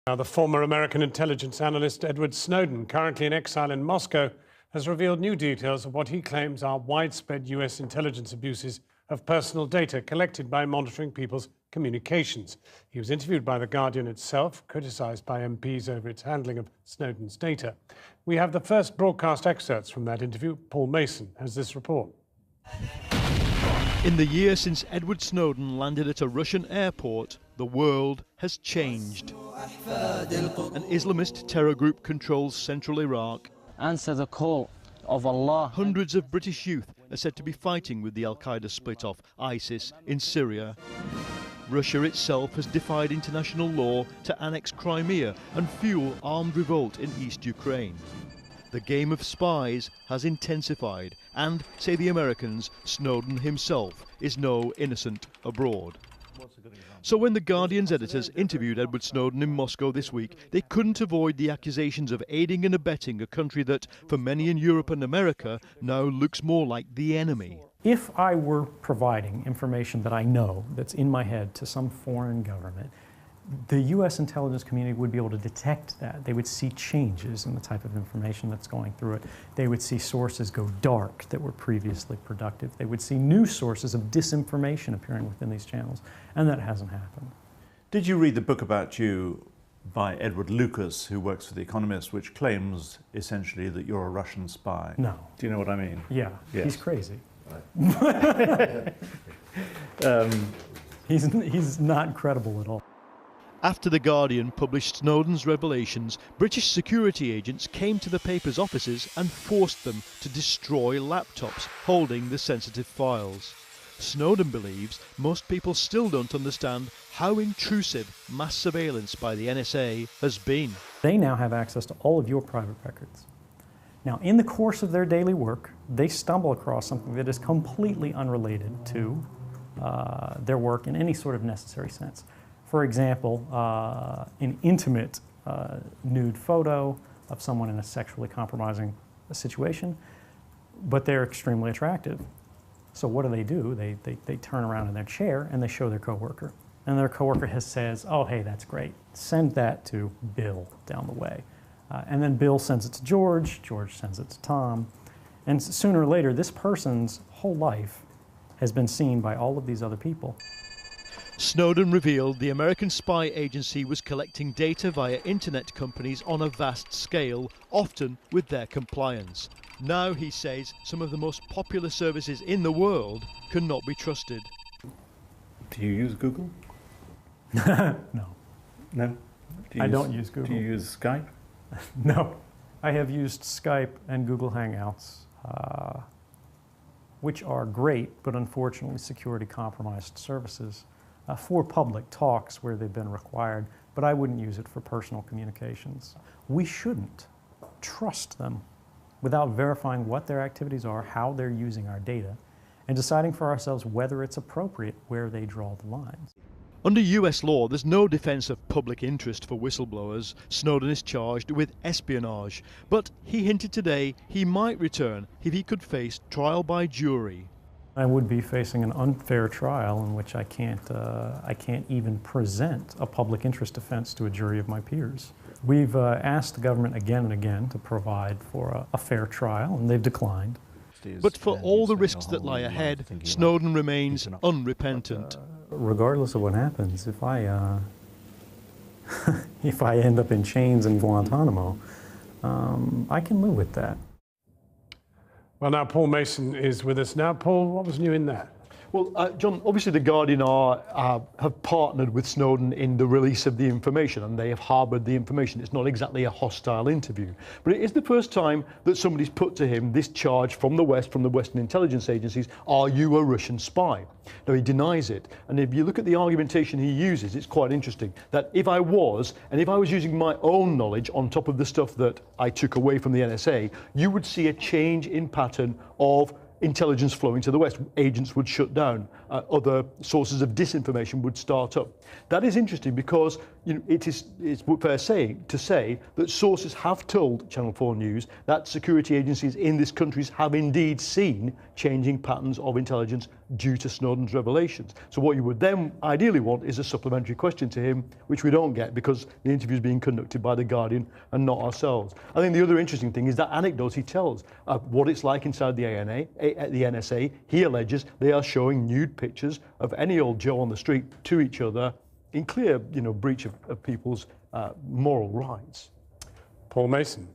Now, the former American intelligence analyst Edward Snowden, currently in exile in Moscow, has revealed new details of what he claims are widespread US intelligence abuses of personal data collected by monitoring people's communications. He was interviewed by The Guardian itself, criticised by MPs over its handling of Snowden's data. We have the first broadcast excerpts from that interview. Paul Mason has this report. In the year since Edward Snowden landed at a Russian airport, the world has changed. An Islamist terror group controls central Iraq. Answer the call of Allah. Hundreds of British youth are said to be fighting with the Al-Qaeda split-off ISIS in Syria. Russia itself has defied international law to annex Crimea and fuel armed revolt in East Ukraine. The game of spies has intensified, and, say the Americans, Snowden himself is no innocent abroad. So when The Guardian's editors interviewed Edward Snowden in Moscow this week, they couldn't avoid the accusations of aiding and abetting a country that, for many in Europe and America, now looks more like the enemy. If I were providing information that I know that's in my head to some foreign government, the U.S. intelligence community would be able to detect that. They would see changes in the type of information that's going through it. They would see sources go dark that were previously productive. They would see new sources of disinformation appearing within these channels, and that hasn't happened. Did you read the book about you by Edward Lucas, who works for The Economist, which claims essentially that you're a Russian spy? No. Do you know what I mean? Yeah, yes. He's crazy. Right. He's not credible at all. After The Guardian published Snowden's revelations, British security agents came to the paper's offices and forced them to destroy laptops holding the sensitive files. Snowden believes most people still don't understand how intrusive mass surveillance by the NSA has been. They now have access to all of your private records. Now, in the course of their daily work, they stumble across something that is completely unrelated to their work in any sort of necessary sense. For example, an intimate nude photo of someone in a sexually compromising situation, but they're extremely attractive. So what do? They turn around in their chair and they show their coworker. And their coworker says, oh, hey, that's great. Send that to Bill down the way. And then Bill sends it to George, George sends it to Tom. And sooner or later, this person's whole life has been seen by all of these other people. Snowden revealed the American spy agency was collecting data via internet companies on a vast scale, often with their compliance. Now, he says, some of the most popular services in the world cannot be trusted. Do you use Google? No. No? I don't use Google. Do you use Skype? No. I have used Skype and Google Hangouts, which are great, but unfortunately security compromised services for public talks where they've been required, but I wouldn't use it for personal communications. We shouldn't trust them without verifying what their activities are, how they're using our data, and deciding for ourselves whether it's appropriate where they draw the lines. Under US law, there's no defence of public interest for whistleblowers. Snowden is charged with espionage, but he hinted today he might return if he could face trial by jury. I would be facing an unfair trial in which I can't even present a public interest defense to a jury of my peers. We've asked the government again and again to provide for a fair trial, and they've declined. But for all the risks that lie ahead, Snowden remains unrepentant. Regardless of what happens, if I end up in chains in Guantanamo, I can live with that. Well, now Paul Mason is with us now. Paul, what was new in that? Well, John, obviously The Guardian have partnered with Snowden in the release of the information, and they have harboured the information. It's not exactly a hostile interview, but it is the first time that somebody's put to him this charge from the West, from the Western intelligence agencies: are you a Russian spy? Now, he denies it, and if you look at the argumentation he uses, it's quite interesting, that if I was using my own knowledge on top of the stuff that I took away from the NSA, you would see a change in pattern of intelligence flowing to the West. Agents would shut down. Other sources of disinformation would start up. That is interesting because it's fair to say that sources have told Channel 4 News that security agencies in this country have indeed seen changing patterns of intelligence due to Snowden's revelations. So what you would then ideally want is a supplementary question to him, which we don't get because the interview is being conducted by The Guardian and not ourselves. I think the other interesting thing is that anecdote he tells of what it's like inside the the NSA. He alleges they are showing nude pictures of any old Joe on the street to each other in clear, breach of people's moral rights. Paul Mason.